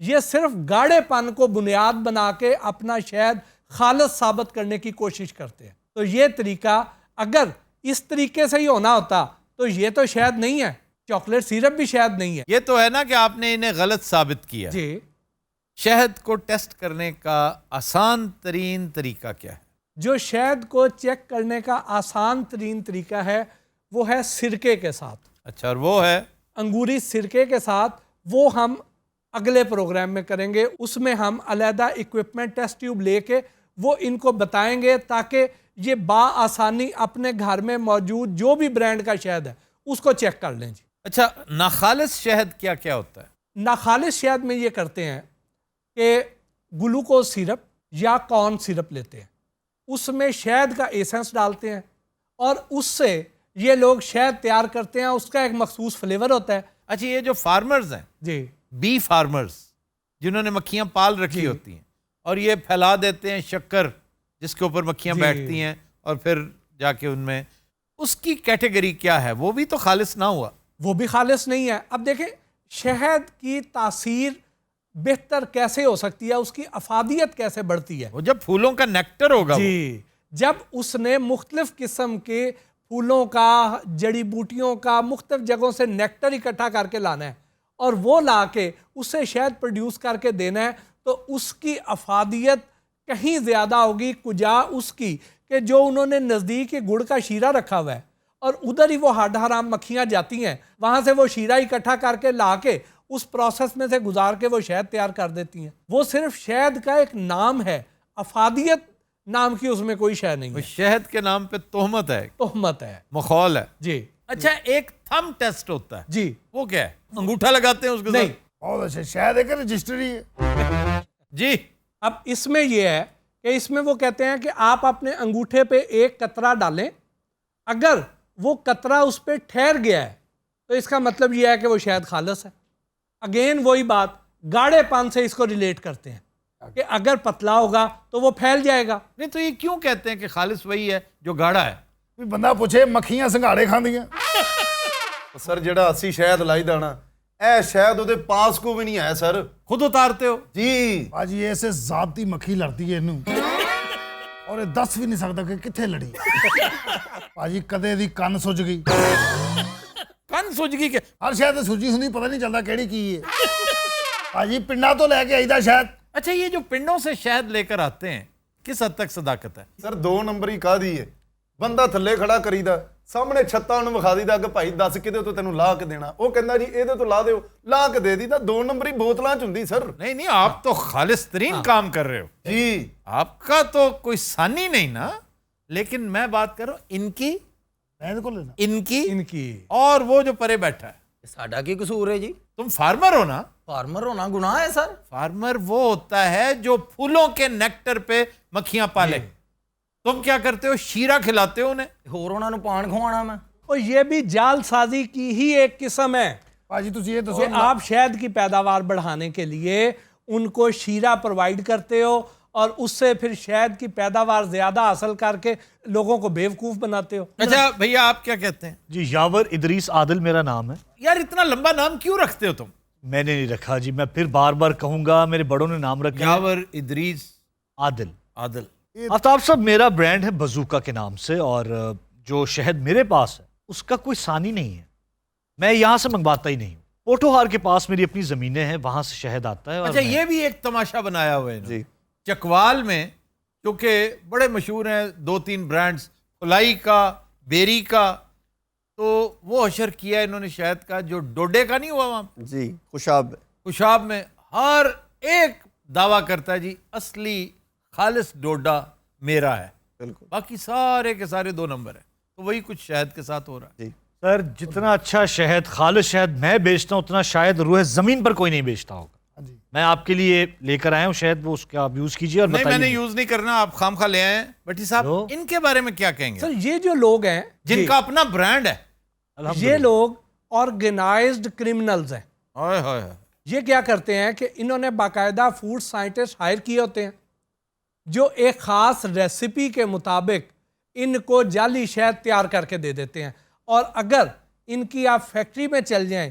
یہ صرف گاڑے پن کو بنیاد بنا کے اپنا شہد خالص ثابت کرنے کی کوشش کرتے ہیں. تو یہ طریقہ اگر اس طریقے سے ہی ہونا ہوتا تو یہ تو شہد نہیں ہے, چاکلیٹ سیرپ بھی شہد نہیں ہے. یہ تو ہے نا کہ آپ نے انہیں غلط ثابت کیا. جی, شہد کو ٹیسٹ کرنے کا آسان ترین طریقہ کیا ہے؟ جو شہد کو چیک کرنے کا آسان ترین طریقہ ہے وہ ہے سرکے کے ساتھ. اچھا, اور وہ ہے انگوری سرکے کے ساتھ, وہ ہم اگلے پروگرام میں کریں گے. اس میں ہم علیحدہ اکوپمنٹ ٹیسٹ ٹیوب لے کے وہ ان کو بتائیں گے تاکہ یہ بآسانی اپنے گھر میں موجود جو بھی برانڈ کا شہد ہے اس کو چیک کر لیں. جی, اچھا, ناخالص شہد کیا کیا ہوتا ہے؟ ناخالص شہد میں یہ کرتے ہیں کہ گلوکوز سیرپ یا کارن سیرپ لیتے ہیں, اس میں شہد کا ایسنس ڈالتے ہیں اور اس سے یہ لوگ شہد تیار کرتے ہیں. اس کا ایک مخصوص فلیور ہوتا ہے. اچھا, یہ جو فارمرز ہیں, جی, بی فارمرز, جنہوں نے مکھیاں پال رکھی ہوتی ہیں اور یہ پھیلا دیتے ہیں شکر جس کے اوپر مکھیاں بیٹھتی ہیں اور پھر جا کے ان میں, اس کی کیٹیگری کیا ہے؟ وہ بھی تو خالص نہ ہوا. وہ بھی خالص نہیں ہے. اب دیکھیں شہد کی تاثیر بہتر کیسے ہو سکتی ہے, اس کی افادیت کیسے بڑھتی ہے؟ وہ جب پھولوں کا نیکٹر ہوگا. جی, جب اس نے مختلف قسم کے پھولوں کا, جڑی بوٹیوں کا, مختلف جگہوں سے نیکٹر اکٹھا کر کے لانا ہے اور وہ لا کے اسے شہد پروڈیوس کر کے دینا ہے, تو اس کی افادیت کہیں زیادہ ہوگی کجا اس کی کہ جو انہوں نے نزدیک گڑ کا شیرہ رکھا ہوا ہے اور ادھر ہی وہ ہڈ حرام مکھیاں جاتی ہیں, وہاں سے وہ شیرہ اکٹھا کر کے لا کے اس پروسیس میں سے گزار کے وہ شہد تیار کر دیتی ہیں. وہ صرف شہد کا ایک نام ہے, افادیت نام کی اس میں کوئی شے نہیں ہے. شہد کے نام پہ تہمت ہے, تہمت ہے, مخول ہے. جی. اچھا, ایک تھم ٹیسٹ ہوتا ہے, جی, وہ کیا ہے؟ انگوٹھا لگاتے ہیں اس کے نہیں, ساتھ؟ بہت اچھا, شاید ایک رجسٹری ہے. جی, اب اس میں یہ ہے کہ اس میں وہ کہتے ہیں کہ آپ اپنے انگوٹھے پہ ایک قطرہ ڈالیں, اگر وہ قطرہ اس پہ ٹھہر گیا ہے تو اس کا مطلب یہ ہے کہ وہ شہد خالص ہے. اگین وہی بات, گاڑے پن سے اس کو ریلیٹ کرتے ہیں کہ اگر پتلا ہوگا تو وہ پھیل جائے گا. نہیں تو یہ کیوں کہتے ہیں کہ خالص وہی ہے جو گاڑھا ہے؟ کوئی بندہ پوچھے مکھیاں سنگھاڑے کھاندیاں. سر جڑا اسی شہد لائی دانا اے شہد وہ پاس کو بھی نہیں ہے سر. خود اتارتے ہو؟ جی باجی ایسے ذاتی مکھی لڑتی ہے انہوں اور یہ دس بھی نہیں سکتا کہ کتنے لڑی. باجی کدے دی کن سج گئی, کن سج گئی کہ ہر شہد سجی ہوندی پتہ نہیں چلتا کیڑی کی ہے. باجی پنڈا تو لے کے آئی دا شہد. اچھا, یہ جو پنڈوں سے شہد لے کر آتے ہیں کس حد تک صداقت ہے؟ سر 2 نمبر ہی کہا دی ہے, بندہ تھلے کھڑا کری دا, سامنے چھتا انہوں وکھا دی دا کہ بھائی 10 کدے تو تینوں لا کے دینا, وہ کہندا جی اے تو لا دیو, لا کے دے دی دا. 2 نمبر ہی بوتلاں چ ہوندی سر. نہیں, آپ تو خالص ترین کام کر رہے ہو. جی, آپ کا تو کوئی ثانی نہیں نا, لیکن میں بات کر رہا ہوں ان کی, ان کی اور وہ جو پرے بیٹھا ہے. ساڈا کی قصور ہے جی؟ تم فارمر ہو نا؟ فارمر ہونا گناہ ہے سر؟ فارمر وہ ہوتا ہے جو پھولوں کے نیکٹر پہ مکھیاں پالے. تم کیا کرتے ہو؟ شیرہ کھلاتے ہو انہیں. ہور انہاں نوں پان کھوانا میں. اور یہ بھی جال سازی کی ہی ایک قسم ہے باجی تسی یہ کہ دسو, آپ شہد کی پیداوار بڑھانے کے لیے ان کو شیرہ پرووائڈ کرتے ہو اور اس سے پھر شہد کی پیداوار زیادہ حاصل کر کے لوگوں کو بیوقوف بناتے ہو. اچھا بھیا, آپ کیا کہتے ہیں؟ جی, یاور ادریس عادل میرا نام ہے. یار اتنا لمبا نام کیوں رکھتے ہو تم؟ میں نے نہیں رکھا جی, میں پھر بار بار کہوں گا, میرے بڑوں نے نام رکھا. یاور ادریس عادل. عادل. آفتاب صاحب, میرا برانڈ ہے بزوکا کے نام سے, اور جو شہد میرے پاس ہے اس کا کوئی ثانی نہیں ہے. میں یہاں سے منگواتا ہی نہیں ہوں. پوٹوہار کے پاس میری اپنی زمینیں ہیں, وہاں سے شہد آتا ہے. اچھا, یہ بھی ایک تماشا بنایا ہوا ہے جی. چکوال میں کیونکہ بڑے مشہور ہیں 2-3 برانڈز, فلائی کا, بیری کا, تو وہ حشر کیا انہوں نے شہد کا جو ڈوڈے کا نہیں ہوا وہاں جی, خوشاب میں ہر ایک دعویٰ کرتا ہے جی اصلی خالص ڈوڈا میرا ہے, بالکل. باقی سارے کے سارے 2 نمبر ہیں. تو وہی کچھ شہد کے ساتھ ہو رہا ہے. سر جتنا اچھا شہد, خالص شہد میں بیچتا ہوں, اتنا شاید روح زمین پر کوئی نہیں بیچتا ہوگا. میں آپ کے لیے لے کر آیا ہوں شہد, وہ اس کا آپ یوز کیجئے اور نہیں, بتائیے. میں نے یوز نہیں کرنا, آپ خام خواہ لے آئے ہیں. بٹی صاحب, ان کے بارے میں کیا کہیں گے؟ سر یہ جو لوگ ہیں جن کا اپنا برانڈ ہے, یہ لوگ آرگنائزڈ کرمنلز ہیں. یہ کیا کرتے ہیں کہ انہوں نے باقاعدہ فوڈ سائنٹسٹ ہائر کیے ہوتے ہیں جو ایک خاص ریسیپی کے مطابق ان کو جعلی شہد تیار کر کے دے دیتے ہیں, اور اگر ان کی آپ فیکٹری میں چل جائیں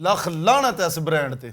ਲੱਖ ਲਾਹਨਤ ਹੈ ਇਸ ਬ੍ਰਾਂਡ ਤੇ।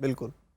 ਬਿਲਕੁਲ।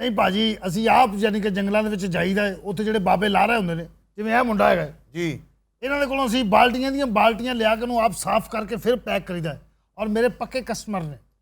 ਨਹੀਂ ਭਾਜੀ, ਅਸੀਂ ਆਪ ਯਾਨੀ ਕਿ ਜੰਗਲਾਂ ਦੇ ਵਿੱਚ ਜਾਈਦਾ ਹੈ, ਉੱਥੇ ਜਿਹੜੇ ਬਾਬੇ ਲਾ ਰਹੇ ਹੁੰਦੇ ਨੇ, ਜਿਵੇਂ ਇਹ ਮੁੰਡਾ ਹੈਗਾ, ਜੀ ਇਹਨਾਂ ਦੇ ਕੋਲੋਂ ਅਸੀਂ ਬਾਲਟੀਆਂ ਦੀਆਂ ਬਾਲਟੀਆਂ ਲਿਆ ਕੇ ਉਹਨੂੰ ਆਪ ਸਾਫ਼ ਕਰਕੇ ਫਿਰ ਪੈਕ ਕਰੀਦਾ ਹੈ, ਔਰ ਮੇਰੇ ਪੱਕੇ ਕਸਟਮਰ ਨੇ।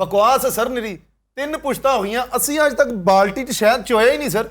ਬਕਵਾਸ ਹੈ ਸਰ ਨਿਰੀ। 3 ਪੁਸ਼ਤਾਂ ਹੋਈਆਂ, ਅਸੀਂ ਅੱਜ ਤੱਕ ਬਾਲਟੀ 'ਚ ਸ਼ਹਿਦ ਚੋਇਆ ਹੀ ਨਹੀਂ ਸਰ।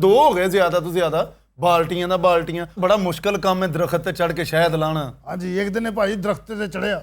2 ਹੋ ਗਏ ਜ਼ਿਆਦਾ ਤੋਂ ਜ਼ਿਆਦਾ। ਬਾਲਟੀਆਂ ਦਾ ਬਾਲਟੀਆਂ, ਬੜਾ ਮੁਸ਼ਕਲ ਕੰਮ ਹੈ ਦਰਖਤ ਤੇ ਚੜ੍ਹ ਕੇ ਸ਼ਹਿਦ ਲਾਣਾ। ਹਾਂਜੀ, ਇੱਕ ਦਿਨ ਇਹ ਭਾਜੀ ਦਰਖਤ ਤੇ ਚੜਿਆ,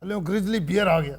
ਥੱਲੇ ਉਹ ਗ੍ਰਿਜ਼ਲੀ ਬੀਅਰ ਆ ਗਿਆ,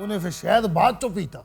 ਉਹਨੇ ਫਿਰ ਸ਼ਹਿਦ ਬਾਅਦ ਚੋਂ ਪੀਤਾ।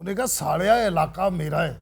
ਉਹਨੇ ਕਿਹਾ ਸਾਲਿਆ ਇਹ ਇਲਾਕਾ ਮੇਰਾ ਹੈ,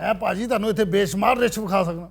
ਇਹ ਭਾਜੀ ਤੁਹਾਨੂੰ ਇੱਥੇ ਬੇਸ਼ੁਮਾਰ ਰਿਛ ਵਿਖਾ ਸਕਣਾ।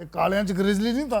ਇਹ ਕਾਲਿਆਂ 'ਚ ਗ੍ਰਿਜ਼ਲੀ ਨਹੀਂ ਹੁੰਦਾ,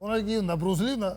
ਉਹਨਾਂ 'ਚ ਕੀ ਹੁੰਦਾ, ਬਰੂਸਲੀ ਹੁੰਦਾ।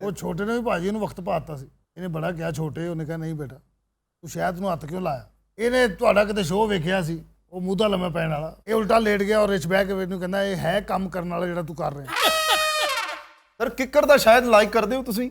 ਉਹ ਛੋਟੇ ਨੇ ਵੀ ਭਾਜੀ ਇਹਨੂੰ ਵਕਤ ਪਾਤਾ ਸੀ, ਇਹਨੇ ਬੜਾ ਕਿਹਾ ਛੋਟੇ, ਉਹਨੇ ਕਿਹਾ ਨਹੀਂ ਬੇਟਾ ਤੂੰ ਸ਼ਾਇਦ ਨੂੰ ਹੱਥ ਕਿਉਂ ਲਾਇਆ। ਇਹਨੇ ਤੁਹਾਡਾ ਕਿਤੇ ਸ਼ੋਅ ਵੇਖਿਆ ਸੀ, ਉਹ ਮੂੰਹ ਦਾ ਲੰਮਾ ਪੈਣ ਵਾਲਾ, ਇਹ ਉਲਟਾ ਲੇਟ ਗਿਆ ਔਰ ਰਿਛ ਬਹਿ ਕੇ ਇਹਨੂੰ ਕਹਿੰਦਾ ਇਹ ਹੈ ਕੰਮ ਕਰਨ ਵਾਲਾ ਜਿਹੜਾ ਤੂੰ ਕਰ ਰਿਹਾ। ਸਰ ਕਿੱਕਰ ਦਾ ਸ਼ਾਇਦ ਲਾਈਕ ਕਰਦੇ ਹੋ ਤੁਸੀਂ?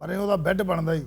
ਪਰ ਇਹ ਉਹਦਾ ਬੈੱਡ ਬਣਦਾ ਹੀ।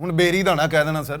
ਹੁਣ ਬੇਰੀ ਦਾਣਾ ਕਹਿ ਦੇਣਾ ਸਰ।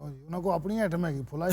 ਉਹਨਾਂ ਕੋਲ ਆਪਣੀ ਆਈਟਮ ਹੈਗੀ ਫੁਲਾਈ।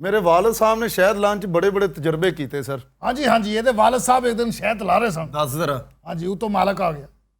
ਮੇਰੇ ਵਾਲਦ ਸਾਹਿਬ ਨੇ ਸ਼ਹਿਦ ਲਾਉਣ 'ਚ ਬੜੇ ਬੜੇ ਤਜਰਬੇ ਕੀਤੇ ਸਰ। ਹਾਂਜੀ ਹਾਂਜੀ, ਇਹਦੇ ਵਾਲਦ ਸਾਹਿਬ ਇੱਕ ਦਿਨ ਸ਼ਹਿਦ ਲਾ ਰਹੇ ਸਨ। ਦੱਸ ਜ਼ਰਾ। ਹਾਂਜੀ, ਉਹ ਤੋਂ ਮਾਲਕ ਆ ਗਿਆ,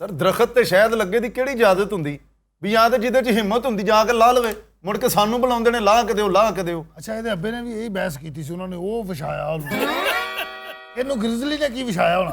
ਸਰ ਦਰਖਤ ਤੇ ਸ਼ਹਿਦ ਲੱਗੇ ਦੀ ਕਿਹੜੀ ਇਜਾਜ਼ਤ ਹੁੰਦੀ ਵੀ ਜਾਂ ਤੇ ਜਿਹਦੇ 'ਚ ਹਿੰਮਤ ਹੁੰਦੀ ਜਾ ਕੇ ਲਾ ਲਵੇ, ਮੁੜ ਕੇ ਸਾਨੂੰ ਬੁਲਾਉਂਦੇ ਨੇ ਲਾ ਕੇ ਦਿਓ ਲਾ ਕੇ ਦਿਓ। ਅੱਛਾ, ਇਹਦੇ ਅੱਬੇ ਨੇ ਵੀ ਇਹੀ ਬਹਿਸ ਕੀਤੀ ਸੀ, ਉਹਨਾਂ ਨੇ ਉਹ ਵਿਛਾਇਆ ਉਹਨੂੰ, ਇਹਨੂੰ ਗ੍ਰਿਜ਼ਲੀ ਨੇ ਕੀ ਵਿਛਾਇਆ ਹੋਣਾ।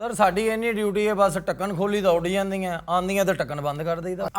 ਸਰ ਸਾਡੀ ਇੰਨੀ ਡਿਊਟੀ ਹੈ, ਬਸ ਢੱਕਣ ਖੋਲੀ ਤਾਂ ਉੱਡ ਜਾਂਦੀਆਂ, ਆਂਦੀਆਂ ਤਾਂ ਢੱਕਨ ਬੰਦ ਕਰ ਦਈਦਾ।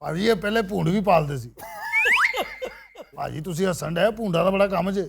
ਭਾਜੀ ਇਹ ਪਹਿਲੇ ਭੂੰਡ ਵੀ ਪਾਲਦੇ ਸੀ। ਭਾਜੀ ਤੁਸੀਂ ਹੱਸਣ ਡਏ, ਭੂੰਡਾ ਦਾ ਬੜਾ ਕੰਮ ਜੇ।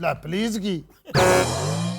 ਲੈ ਪਲੀਜ਼ ਕੀ,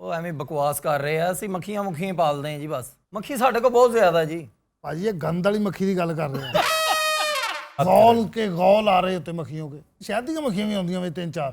ਉਹ ਐਵੇਂ ਬਕਵਾਸ ਕਰ ਰਹੇ ਆ, ਅਸੀਂ ਮੱਖੀਆਂ ਮੁੱਖੀਆਂ ਪਾਲਦੇ ਹਾਂ ਜੀ ਬਸ। ਮੱਖੀ ਸਾਡੇ ਕੋਲ ਬਹੁਤ ਜ਼ਿਆਦਾ ਜੀ। ਭਾਜੀ ਇਹ ਗੰਦ ਵਾਲੀ ਮੱਖੀ ਦੀ ਗੱਲ ਕਰ ਰਹੇ ਆ। ਗੌਲ ਕੇ ਗੌਲ ਆ ਰਹੇ ਉੱਤੇ ਮੱਖੀਆਂ ਕੇ, ਸ਼ਹਿਦ ਦੀਆਂ ਮੱਖੀਆਂ ਵੀ ਆਉਂਦੀਆਂ ਵੇ 3-4।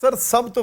ਸਰ ਸਭ ਤੋਂ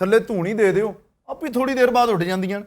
ਥੱਲੇ ਧੂਣੀ ਦੇ ਦਿਓ, ਆਪੇ ਥੋੜੀ ਦੇਰ ਬਾਅਦ ਉੱਡ ਜਾਂਦੀਆਂ ਨੇ।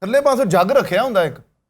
ਥੱਲੇ ਪਾਸੋਂ ਜੱਗ ਰੱਖਿਆ ਹੁੰਦਾ ਇੱਕ,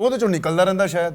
ਉਹਦੇ ਚੋਂ ਨਿਕਲਦਾ ਰਹਿੰਦਾ ਸ਼ਾਇਦ।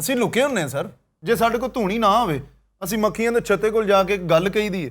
ਅਸੀਂ ਲੁਕੇ ਹੁੰਨੇ ਸਰ। ਜੇ ਸਾਡੇ ਕੋਲ ਧੂਣੀ ਨਾ ਹੋਵੇ, ਅਸੀਂ ਮੱਖੀਆਂ ਦੇ ਛੱਤੇ ਕੋਲ ਜਾ ਕੇ ਗੱਲ ਕਹੀ ਦੀ ਹੈ,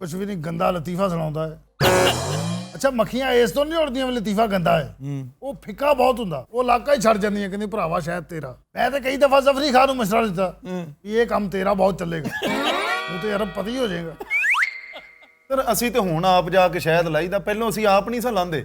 ਕੁਛ ਵੀ ਨਹੀਂ, ਗੰਦਾ ਲਤੀਫਾ ਸੁਣਾਉਂਦਾ ਹੈ। ਅੱਛਾ, ਮੱਖੀਆਂ ਇਸ ਤੋਂ ਨਹੀਂ ਉੜਦੀਆਂ ਵੀ ਲਤੀਫਾ ਗੰਦਾ ਹੈ, ਉਹ ਫਿੱਕਾ ਬਹੁਤ ਹੁੰਦਾ, ਉਹ ਇਲਾਕਾ ਹੀ ਛੱਡ ਜਾਂਦੀਆਂ, ਕਹਿੰਦੀ ਭਰਾਵਾ ਸ਼ਾਇਦ ਤੇਰਾ। ਮੈਂ ਤਾਂ ਕਈ ਦਫਾ ਜ਼ਫਰੀ ਖਾਨ ਨੂੰ ਮਸ਼ਵਰਾ ਦਿੱਤਾ ਵੀ ਇਹ ਕੰਮ ਤੇਰਾ ਬਹੁਤ ਚੱਲੇਗਾ, ਉਹ ਤੇ ਅਰਬ ਪਤੀ ਹੋ ਜਾਏਗਾ। ਸਰ ਅਸੀਂ ਤੇ ਹੁਣ ਆਪ ਜਾ ਕੇ ਸ਼ਹਿਦ ਲਾਈਦਾ, ਪਹਿਲਾਂ ਅਸੀਂ ਆਪ ਨਹੀਂ ਸਾਂ ਲਾਉਂਦੇ।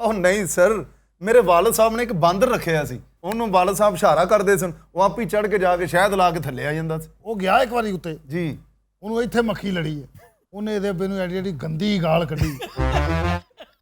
ਉਹ ਨਹੀਂ ਸਰ, ਮੇਰੇ ਵਾਲਦ ਸਾਹਿਬ ਨੇ ਇੱਕ ਬਾਂਦਰ ਰੱਖਿਆ ਸੀ, ਉਹਨੂੰ ਵਾਲਦ ਸਾਹਿਬ ਇਸ਼ਾਰਾ ਕਰਦੇ ਸਨ, ਉਹ ਆਪ ਹੀ ਚੜ ਕੇ ਜਾ ਕੇ ਸ਼ਹਿਦ ਲਾ ਕੇ ਥੱਲੇ ਆ ਜਾਂਦਾ ਸੀ। ਉਹ ਗਿਆ ਇੱਕ ਵਾਰੀ ਉੱਤੇ, ਜੀ ਉਹਨੂੰ ਇੱਥੇ ਮੱਖੀ ਲੜੀ ਹੈ, ਉਹਨੇ ਇਹਦੇ ਅੱਬੇ ਨੂੰ ਐਡੀ ਐਡੀ ਗੰਦੀ ਗਾਲ ਕੱਢੀ।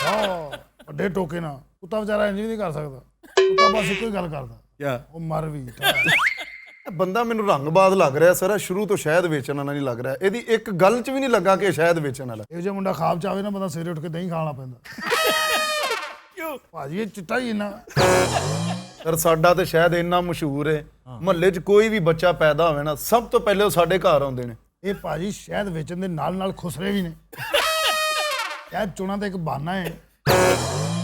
ਠੋ ਵੱਡੇ ਟੋਕੇ ਨਾਲ। ਕੁੱਤਾ ਵਿਚਾਰਾ ਇੰਜ ਵੀ ਨਹੀਂ ਕਰ ਸਕਦਾ, ਕੁੱਤਾ ਬਸ ਇੱਕੋ ਹੀ ਗੱਲ ਕਰਦਾ, ਕਿਆ ਉਹ ਮਰ ਵੀ ਇਹ ਬੰਦਾ ਮੈਨੂੰ ਰੰਗਬਾਜ਼ ਲੱਗ ਰਿਹਾ ਸਰ, ਸ਼ੁਰੂ ਤੋਂ ਸ਼ਾਇਦ ਵੇਚਣ ਵਾਲਾ ਨਹੀਂ ਲੱਗ ਰਿਹਾ, ਇਹਦੀ ਇੱਕ ਗੱਲ 'ਚ ਵੀ ਨਹੀਂ ਲੱਗਾ ਕਿ ਸ਼ਾਇਦ ਵੇਚਣ ਵਾਲਾ। ਇਹੋ ਜਿਹਾ ਮੁੰਡਾ ਖਾਬ ਚ ਆਵੇ ਨਾ, ਬੰਦਾ ਸਵੇਰੇ ਉੱਠ ਕੇ ਦਹੀਂ ਖਾਣਾ ਪੈਂਦਾ। ਕਿਉਂ ਭਾਜੀ, ਇਹ ਚਿੱਟਾ ਹੀ ਇੰਨਾ। ਸਰ ਸਾਡਾ ਤੇ ਸ਼ਾਇਦ ਇੰਨਾ ਮਸ਼ਹੂਰ ਹੈ, ਮੁਹੱਲੇ 'ਚ ਕੋਈ ਵੀ ਬੱਚਾ ਪੈਦਾ ਹੋਵੇ ਨਾ, ਸਭ ਤੋਂ ਪਹਿਲੇ ਉਹ ਸਾਡੇ ਘਰ ਆਉਂਦੇ ਨੇ। ਇਹ ਭਾਜੀ ਸ਼ਹਿਦ ਵੇਚਣ ਦੇ ਨਾਲ ਨਾਲ ਖੁਸਰੇ ਵੀ ਨੇ। ਸ਼ਹਿਦ ਚੋਣਾ ਤਾਂ ਇੱਕ ਬਹਾਨਾ ਹੈ।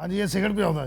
ਹਾਂਜੀ, ਇਹ ਸਿਗਰਟ ਪਿਆਉਂਦਾ ਹੈ।